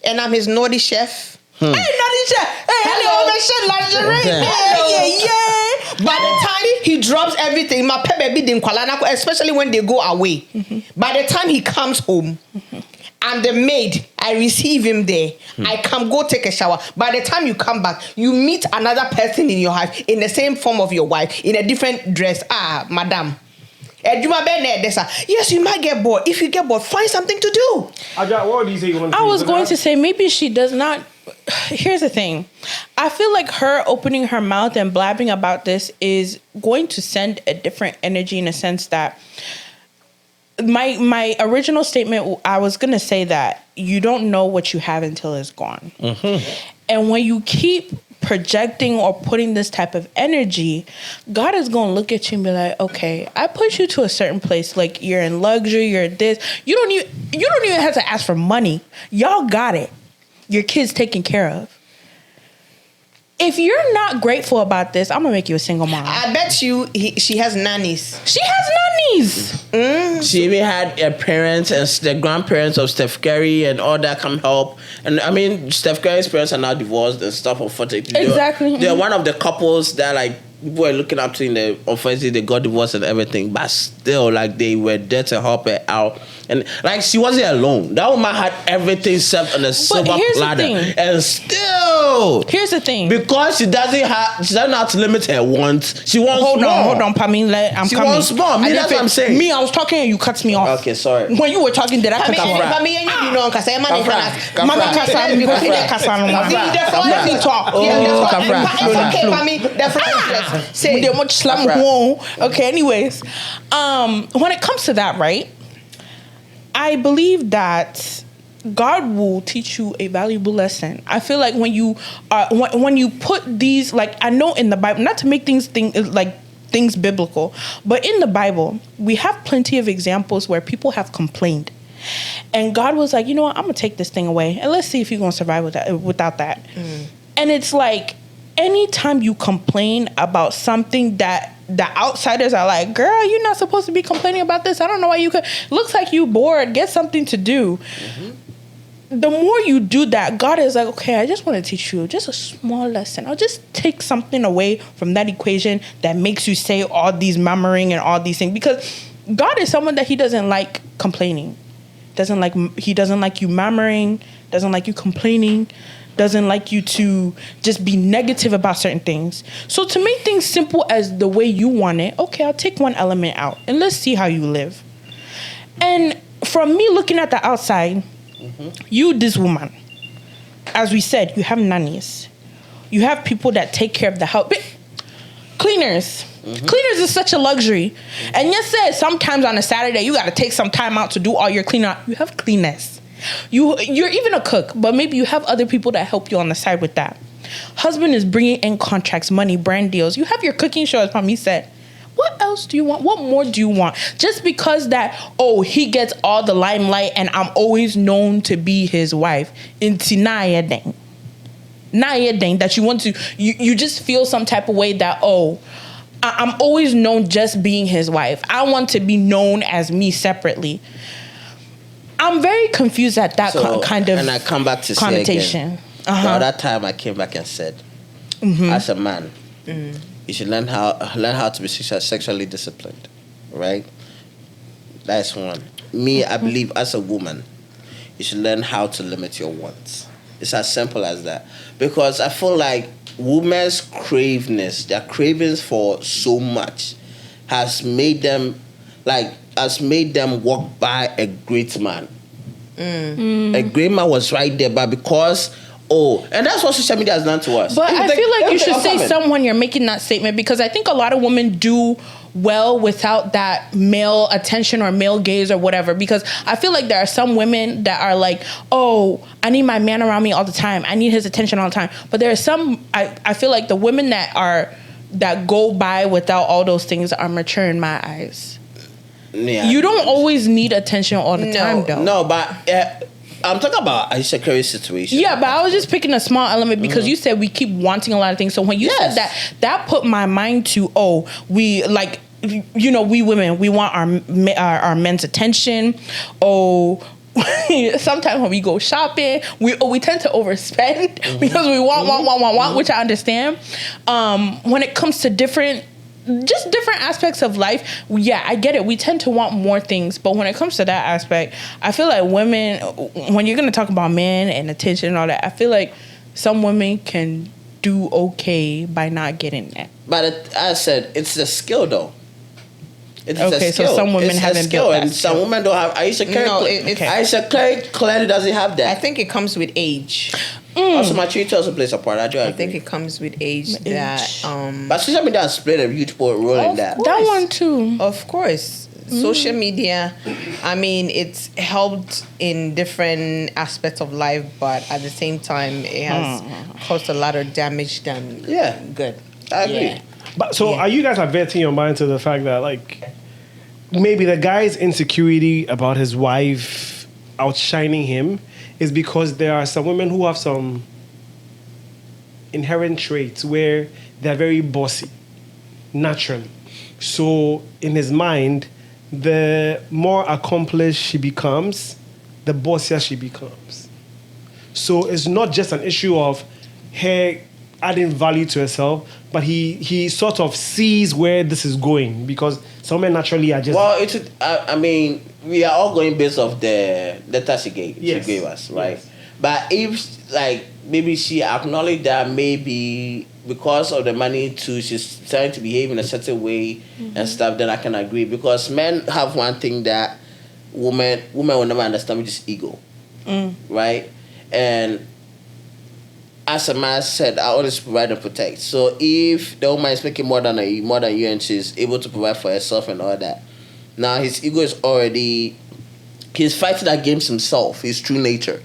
And I'm his naughty chef. Hey, naughty chef. Hey, hello, lingerie. By the time he drops everything, my baby didn't especially when they go away. By the time he comes home, I'm the maid. I receive him there. I come go take a shower. By the time you come back, you meet another person in your house in the same form of your wife in a different dress. Madam. Yes, you might get bored. If you get bored, find something to do. What do you say you want to do? I was going to say maybe she does not. Here's the thing. I feel like her opening her mouth and blabbing about this is going to send a different energy in a sense that my original statement, I was going to say that you don't know what you have until it's gone. And when you keep projecting or putting this type of energy, God is going to look at you and be like, okay, I put you to a certain place. Like, you're in luxury, you're this. You don't even have to ask for money. Y'all got it. Your kid's taken care of. If you're not grateful about this, I'm going to make you a single mom. I bet you she has nannies. She has nannies. She even had her parents and the grandparents of Steph Curry and all that come help. And I mean, Steph Curry's parents are now divorced and stuff. Exactly. They're one of the couples that like people were looking up to in the offensive. They got divorced and everything, but still, like, they were there to help her out. And like, she wasn't alone. That woman had everything served on a silver platter. And still, here's the thing. Because she doesn't know how to limit her wants. She wants more. Hold on, Pamela. I'm she coming. Wants more. Me, that's what I'm saying. Me, I was talking and you cut me off. Okay, sorry. When you were talking, did I cut you off? Okay, anyways, when it comes to that, right? I believe that God will teach you a valuable lesson. I feel like when you put these, like, I know in the Bible, not to make things biblical, but in the Bible, we have plenty of examples where people have complained. And God was like, you know what, I'm going to take this thing away. And let's see if you're going to survive without that. And it's like, anytime you complain about something that the outsiders are like, girl, you're not supposed to be complaining about this. I don't know why you could. Looks like you bored. Get something to do. The more you do that, God is like, okay, I just want to teach you just a small lesson. I'll just take something away from that equation that makes you say all these murmuring and all these things. Because God is someone that he doesn't like complaining. He doesn't like you murmuring, doesn't like you complaining, doesn't like you to just be negative about certain things. So to make things simple as the way you want it, okay, I'll take one element out and let's see how you live. And from me looking at the outside, you, this woman, as we said, you have nannies. You have people that take care of the house. Cleaners. Cleaners is such a luxury. And yes, sometimes on a Saturday, you got to take some time out to do all your cleanup. You have cleaners. You're even a cook, but maybe you have other people that help you on the side with that. Husband is bringing in contracts, money, brand deals. You have your cooking show, as Mami said. What else do you want? What more do you want? Just because that, he gets all the limelight and I'm always known to be his wife. That you want to, you just feel some type of way that, I'm always known just being his wife. I want to be known as me separately. I'm very confused at that kind of and I come back to connotation. Say again, the other time I came back and said, as a man, you should learn how to be sexually disciplined, right? That's one. Me, I believe as a woman, you should learn how to limit your wants. It's as simple as that. Because I feel like women's their cravings for so much has made them walk by a great man. A great man was right there, but because and that's what social media has done to us. But I feel like you should say someone you're making that statement, because I think a lot of women do well without that male attention or male gaze or whatever, because I feel like there are some women that are like, I need my man around me all the time, I need his attention all the time. But there are some, I feel like the women that go by without all those things are mature in my eyes. Yeah, you don't always need attention all the time, though. No, but I'm talking about Aisha Curry's situation. Yeah, but I was just picking a small element because you said we keep wanting a lot of things. So when you said that put my mind to, we like, we women, we want our men's attention. Sometimes when we go shopping, we tend to overspend because we want, which I understand. When it comes to different aspects of life, I get it. We tend to want more things, but when it comes to that aspect, I feel like women, when you're going to talk about men and attention and all that, I feel like some women can do okay by not getting that. But I said, it's the skill though. It's okay, so some women haven't built that and skill. Some women don't have. Aisha Curry, Aisha Curry clearly doesn't have that. I think it comes with age. Also, maturity also plays a part. I think it comes with age. That but social media has played a huge role in that. That one too. Of course. social media, I mean, it's helped in different aspects of life, but at the same time, it has caused a lot of damage than good. I agree. But so are you guys averting your mind to the fact that, like, maybe the guy's insecurity about his wife outshining him is because there are some women who have some inherent traits where they're very bossy, naturally. So in his mind, the more accomplished she becomes, the bossier she becomes. So it's not just an issue of her adding value to herself, but he sort of sees where this is going, because some men naturally are just... Well, I mean, we are all going based off the letter she gave us, right? Yes. But if, like, maybe she acknowledged that maybe because of the money too, she's trying to behave in a certain way and stuff, then I can agree. Because men have one thing that women will never understand, which is ego, right? And as a man said, I always provide and protect. So if the woman is making more than you and she's able to provide for herself and all that, now his ego is already... He's fighting against himself, his true nature.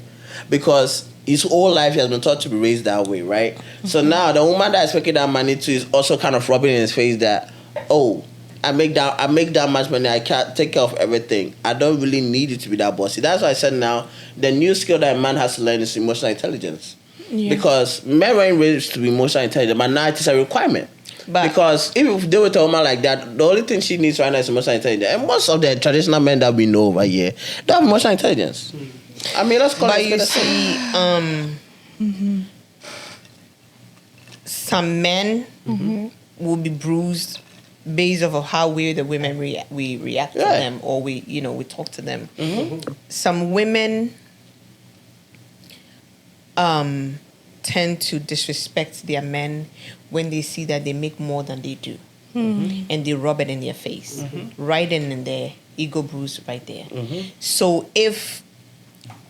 Because his whole life he has been taught to be raised that way, right? So now the woman that is making that money too is also kind of rubbing in his face that, oh, I make that much money, I can't take care of everything. I don't really need you to be that bossy. That's why I said now the new skill that a man has to learn is emotional intelligence. Yeah. Because men weren't raised to be emotional intelligent, but now it is a requirement. But because if they were to a woman like that, the only thing she needs right now is emotional intelligence. And most of the traditional men that we know over here, they have emotional intelligence. I mean, let's call it. But you see, some men will be bruised based off of how we the women we react to them, or we talk to them. Some women tend to disrespect their men when they see that they make more than they do, and they rub it in their face, right in their ego bruise right there. So if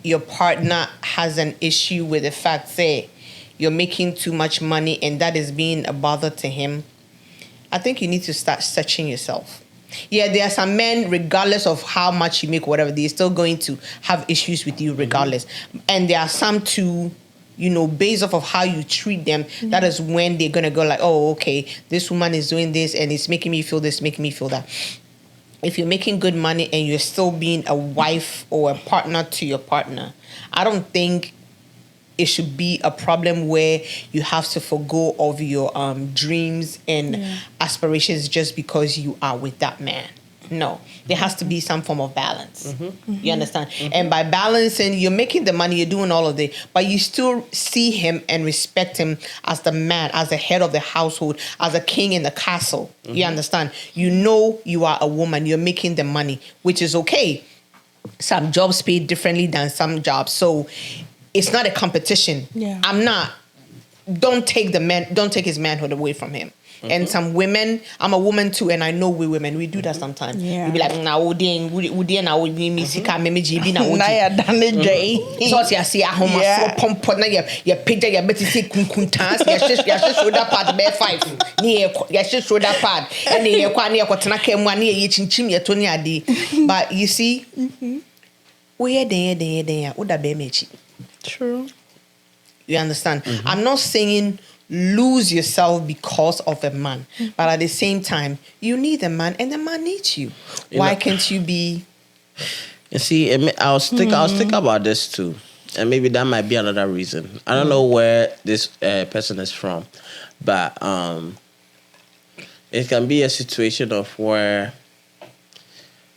your partner has an issue with the fact, say, you're making too much money and that is being a bother to him, I think you need to start searching yourself. Yeah, there are some men, regardless of how much you make, whatever, they're still going to have issues with you regardless. And there are some too, based off of how you treat them, that is when they're going to go like, oh, okay, this woman is doing this and it's making me feel this, making me feel that. If you're making good money and you're still being a wife or a partner to your partner, I don't think it should be a problem where you have to forgo of your dreams and aspirations just because you are with that man. No, there has to be some form of balance. You understand? And by balancing, you're making the money, you're doing all of it, but you still see him and respect him as the man, as the head of the household, as a king in the castle. You understand? You know you are a woman, you're making the money, which is okay. Some jobs pay differently than some jobs. So it's not a competition. Don't take his manhood away from him. And some women, I'm a woman too, and I know we women, we do that sometimes. We be like, now we me sika me jibi na oji. So I see at home so pump na ya picture ya beti say kunkuntas ya shoulder pad be 5. Ni ya shoulder pad. And ye kwa na yakotena kemu na ye chinchim ye to ni ade. But you see, we here den oda be mechi. True. You understand? I'm not saying lose yourself because of a man, but at the same time, you need a man, and the man needs you. Why can't you be? You see, I was thinking about this too, and maybe that might be another reason. I don't know where this person is from, but it can be a situation of where,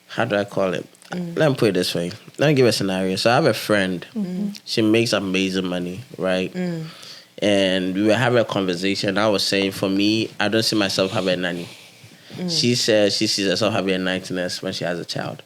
how do I call it? Let me put it this way. Let me give a scenario. So I have a friend. She makes amazing money, right? And we were having a conversation. I was saying, for me, I don't see myself having a nanny. She says she sees herself having a night nurse when she has a child,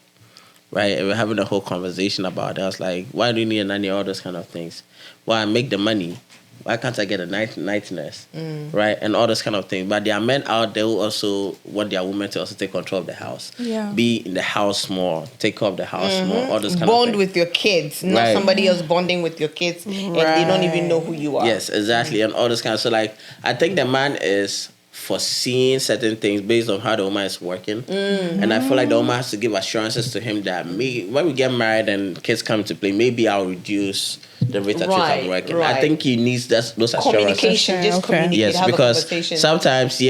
right? And we're having a whole conversation about it. I was like, why do you need a nanny? All those kind of things. Well, I make the money. Why can't I get a night nurse, right? And all this kind of thing. But there are men out there who also want their women to also take control of the house. Be in the house more, take care of the house more, all this kind of thing. Bond with your kids, not somebody else bonding with your kids, and they don't even know who you are. Yes, exactly, and all this kind of. So, like, I think the man is foreseeing certain things based on how the woman is working. And I feel like the woman has to give assurances to him that when we get married and kids come to play, maybe I'll reduce the rate at which I'm working. Right. I think he needs those assurances. Communication, just communicate. Yes, have because a conversation. sometimes,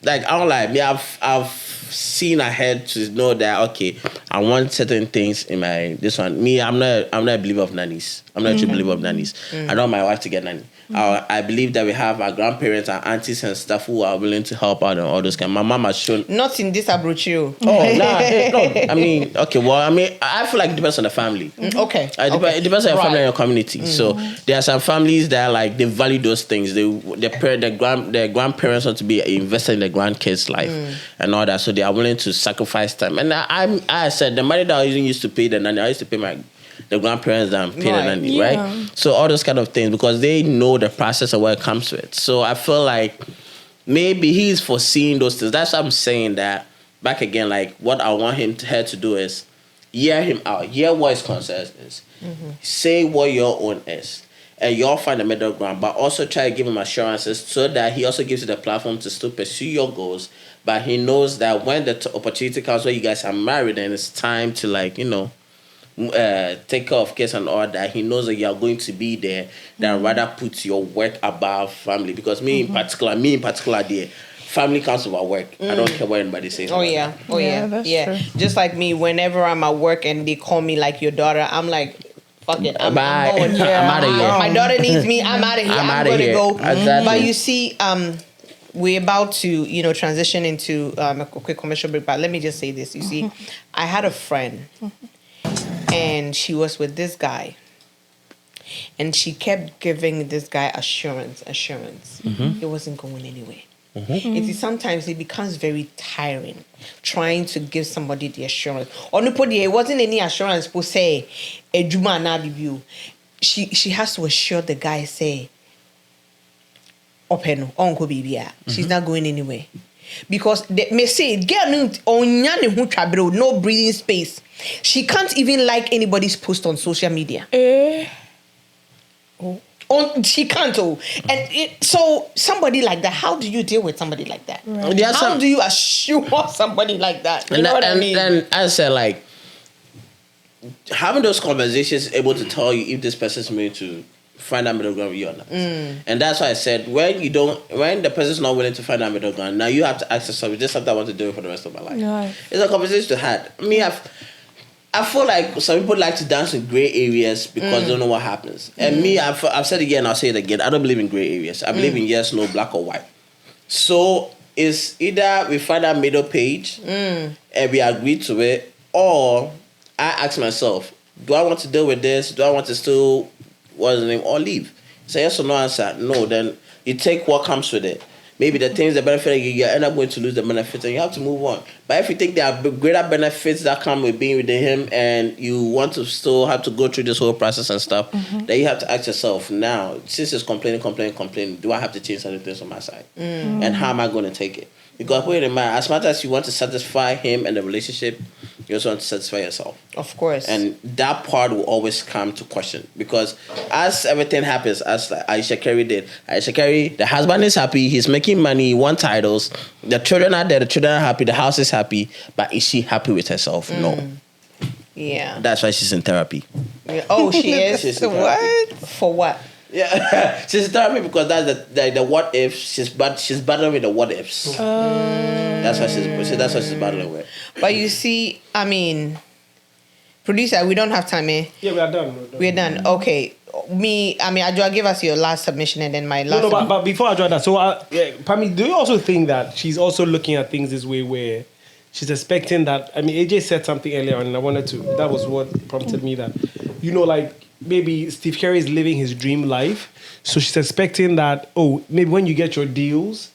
like I don't lie, I've seen ahead to know that okay, I want certain things in this one. Me, I'm not a believer of nannies. I'm not a true believer of nannies. I don't want my wife to get nanny. I believe that we have our grandparents and aunties and stuff who are willing to help out and all those kind. My mom has shown. Not in this Abrochio. Oh, no. I mean, okay. Well, I mean, I feel like it depends on the family. Okay. It depends on your family and your community. So there are some families that like they value those things. Their grandparents want to be invested in their grandkids' life and all that. So they are willing to sacrifice time. And I said the money that I used to pay the nanny, I used to pay the grandparents that pay the nanny, right? So all those kind of things because they know the process of what comes to it. So I feel like maybe he's foreseeing those things. That's what I'm saying. That back again, like what I want her to do is hear him out, hear what his concern is, say what your own is, and y'all find a middle ground. But also try to give him assurances so that he also gives you the platform to still pursue your goals. But he knows that when the opportunity comes where you guys are married and it's time to take care of kids and all that, he knows that you are going to be there than rather put your work above family. Because me in particular, there, family comes over work. I don't care what anybody says. Yeah. Just like me, whenever I'm at work and they call me like your daughter, I'm like, fuck it, I'm going. I'm out of here. My daughter needs me. I'm out of here. I'm going to go. Exactly. But you see, we're about to, transition into a quick commercial break. But let me just say this. You see, I had a friend. And she was with this guy. And she kept giving this guy assurance. It wasn't going anywhere. Sometimes it becomes very tiring trying to give somebody the assurance. It wasn't any assurance per se. She has to assure the guy, say, she's not going anywhere. Because they may say, no breathing space. She can't even like anybody's post on social media. She can't. And so somebody like that, how do you deal with somebody like that? Right. How do you assure somebody like that? You know what I mean? And I said, like, having those conversations able to tell you if this person is going to find that middle ground with you or not. And that's why I said when the person's not willing to find that middle ground, now you have to ask yourself, is this something I want to do for the rest of my life? No. It's a conversation to have. I mean, I feel like some people like to dance in gray areas because they don't know what happens. And me, I've said it again, I'll say it again. I don't believe in gray areas. I believe in yes, no, black or white. So it's either we find that middle page and we agree to it, or I ask myself, do I want to deal with this? Do I want to still what's the name or leave? Say yes or no answer. No, then you take what comes with it. Maybe the things that benefit you end up going to lose the benefits and you have to move on. But if you think there are greater benefits that come with being with him and you want to still have to go through this whole process and stuff, then you have to ask yourself, now, since it's complaining, do I have to change certain things on my side? And how am I going to take it? Because wait a minute, as much as you want to satisfy him and the relationship, you also want to satisfy yourself. Of course. And that part will always come to question. Because as everything happens, as like Aisha Curry did, the husband is happy, he's making money, he won titles, the children are there, the children are happy, the house is happy, but is she happy with herself? No. Yeah. That's why she's in therapy. Yeah. Oh, she is? She's in what? For what? Yeah, she's in therapy because that's the what if. She's battling with the what ifs. That's what she's battling with. But you see, I mean, producer, we don't have time, eh? Yeah, we are done. We're done. Okay. Adjoa, give us your last submission and then my last. No, but before I join that, so Pami, do you also think that she's also looking at things this way where she's expecting that? I mean, AJ said something earlier on, and I wanted to. That was what prompted me that, like. Maybe Steve Kerr is living his dream life. So she's expecting that, maybe when you get your deals,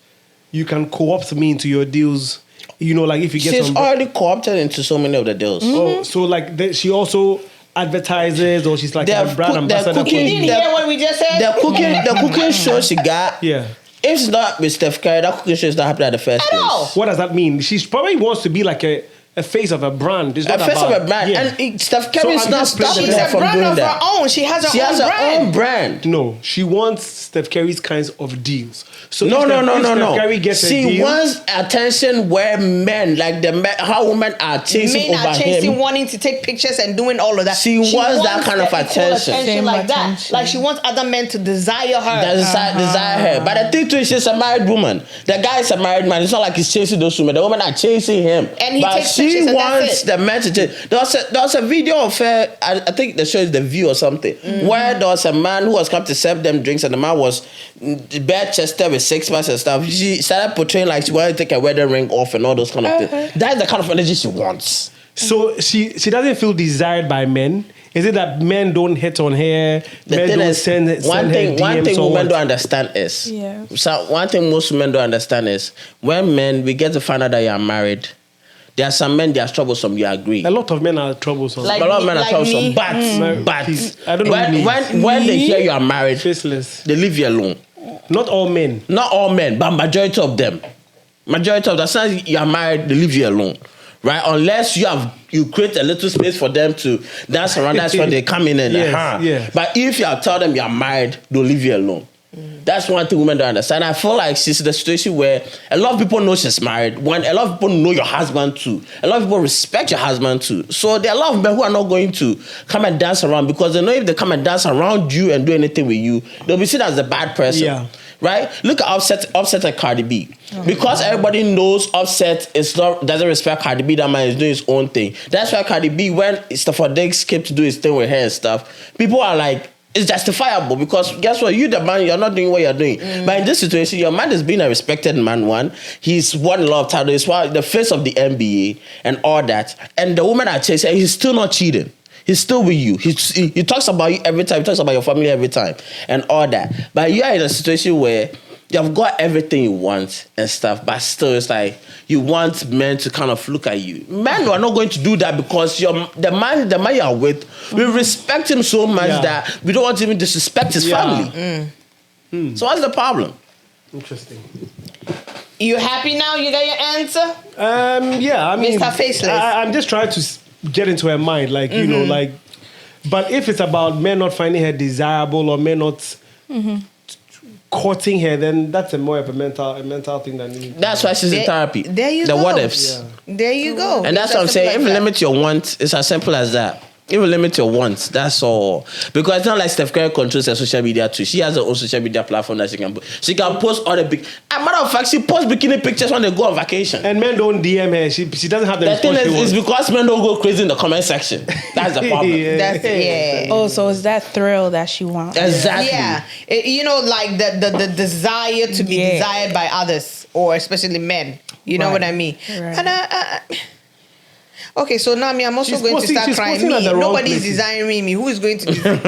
you can co-opt me into your deals. Like if you get She's already co-opted into so many of the deals. Oh, so like she also advertises or she's like a brand ambassador. You didn't hear what we just said? The cooking show she got. Yeah. If it's not with Steph Curry, that cooking show is not happening at the first place. What does that mean? She probably wants to be like a a face of a brand. It's not a face about, of a brand. Yeah. And Steph Curry's not stopping She's her a from brand doing of that. her own. She has her own brand. No, she wants Steph Curry's kinds of deals. So No. Steph Curry gets a she deal, wants attention where men, like how women are chasing Men over are chasing, him. wanting to take pictures and doing all of that. She wants that kind of equal attention. Same like that. attention. Like she wants other men to desire her. Desire her. But the thing too is she's a married woman. The guy is a married man. It's not like he's chasing those women. The women are chasing him. And he but takes she pictures and that's wants it. the men to chase. There was a video of her, I think the show is The View or something, where there was a man who was come to serve them drinks and the man was bare chested with 6 months and stuff. She started portraying like she wanted to take a wedding ring off and all those kind of things. That's the kind of energy she wants. So she doesn't feel desired by men. Is it that men don't hit on her? The Men thing don't is, send one her thing DMs or women what? don't understand is, Yeah. so one thing most women don't understand is when men, we get to find out that you are married, there are some men, they are troublesome, you agree. A lot of men are troublesome. Like A lot of men are like troublesome, me. but Please, I don't know when they hear you are married, faceless. they leave you alone. Not all men. Not all men, but majority of them. Majority of the times you are married, they leave you alone. Right? Unless you create a little space for them to dance around, that's when they come in and Yes. But if you tell them you are married, they'll leave you alone. That's one thing women don't understand. I feel like she's in the situation where a lot of people know she's married. When a lot of people know your husband too. A lot of people respect your husband too. So there are a lot of men who are not going to come and dance around because they know if they come and dance around you and do anything with you, they'll be seen as a bad person. Yeah. Right? Look at Offset and Cardi B. Because everybody knows Offset doesn't respect Cardi B, that man is doing his own thing. That's why Cardi B, when Stafford Diggs came to do his thing with her and stuff, people are like, it's justifiable because guess what? You the man, you're not doing what you're doing. But in this situation, your man is being a respected man, one. He's won a lot of titles. He's the face of the NBA and all that. And the woman are chasing, and he's still not cheating. He's still with you. He talks about you every time. He talks about your family every time and all that. But you are in a situation where you've got everything you want and stuff, but still it's like you want men to kind of look at you. Men are not going to do that because the man you are with, we respect him so much that we don't want to even disrespect his family. So what's the problem? Interesting. You happy now? You got your answer? Yeah, I mean, Mr. Faceless. I'm just trying to get into her mind, like, you know, like, but if it's about men not finding her desirable or men not courting her, then that's more of a mental thing than anything. That's why she's in therapy. There you the go. what ifs. Yeah. There you go. And that's It's what I'm as saying. simple If you as limit your wants, it's as simple as that. If you limit your wants, that's all. Because it's not like Steph Curry controls her social media too. She has her own social media platform that she can put. She can post all the big. As a matter of fact, she posts bikini pictures when they go on vacation. And men don't DM her. She doesn't have the The thing response she is, wants. it's because men don't go crazy in the comment section. That's the problem. That's yeah. Oh, so it's that thrill that she wants. Exactly. Yeah, you know, like the desire to be desired by others, or especially men. You know Right. what I mean? Right. And okay, so now I'm also going to start crying. posting at Me, the wrong nobody's places. desiring me. Who is going to desire?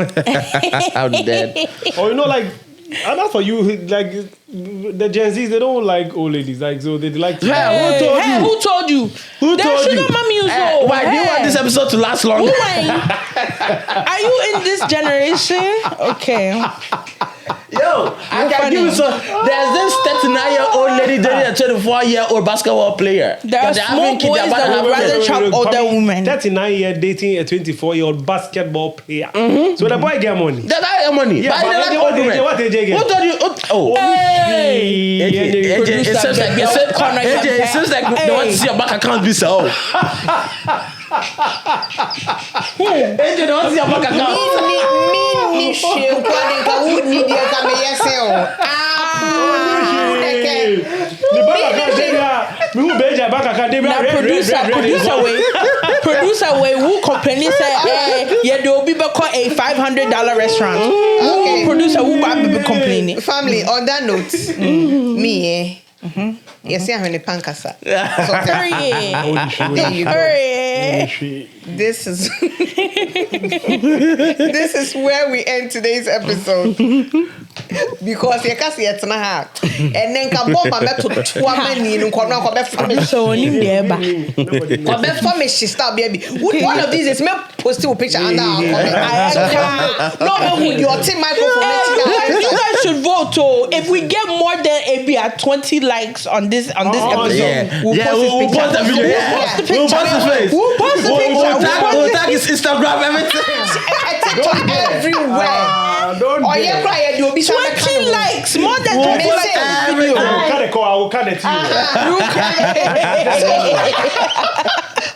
I'm dead. Or, you know, like, and not for you, like, the Gen Zs, they don't like old ladies. Like, so they like to. Hey, who told you? Who told you? Who That told you? sugar mommy is Hey, old. why do you want this episode to last longer? Are you in this generation? Okay. Yo, I can funny. give you some. There's this 39-year-old lady dating a 24-year-old basketball player. There are They're small having kids, boys they're about that to would have rather kids. chop older women. 39-year dating a 24-year-old basketball player. So the boy get money. They got your money. Yeah, but but they like what old women. what AJ get? Who told you? Oh. Hey. AJ, it seems like it seems like they want to see your bank account be so. AJ, they want to see your bank account. Me shame kwade ka wo ni dia ka me yese o. Producer way who complain say yeah they will be back a $500 restaurant. Okay. Producer who be complaining. Family, on that note, me yes, I'm in a pankasa. There you go. This is this is where we end today's episode. because you can't see it now. And then can bomb my to 2 many in corner family. So in there, but family she start baby. One of these is me posting a picture and now no with your team microphone. You guys should vote. Oh, if we get more than maybe 20 likes on this episode, we'll post the video. We'll post the face. We'll post the picture. We'll tag his Instagram, everything. TikTok everywhere. Or you cry, you'll be 20 likes, more than 20 likes. I will cut it to you.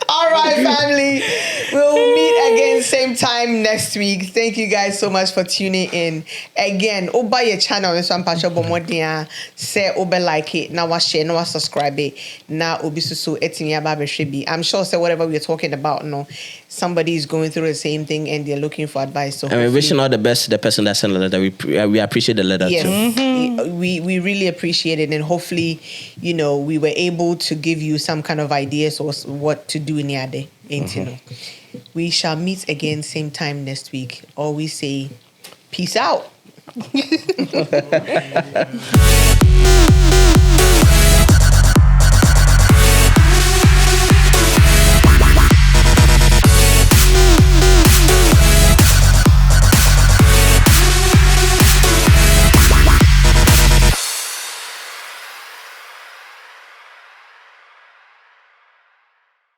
All right, family. We'll meet again same time next week. Thank you guys so much for tuning in. Again, oba your channel and some passion bomodia. Say oba like it. Now share, now subscribe it. Now obi so etini aba should be. I'm sure say whatever we're talking about, no, somebody is going through the same thing and they're looking for advice. So and we're wishing all the best to the person that sent the letter. We appreciate the letter too. Mm-hmm. We really appreciate it, and hopefully, we were able to give you some kind of ideas or what to do in your day. We shall meet again same time next week. Always say peace out.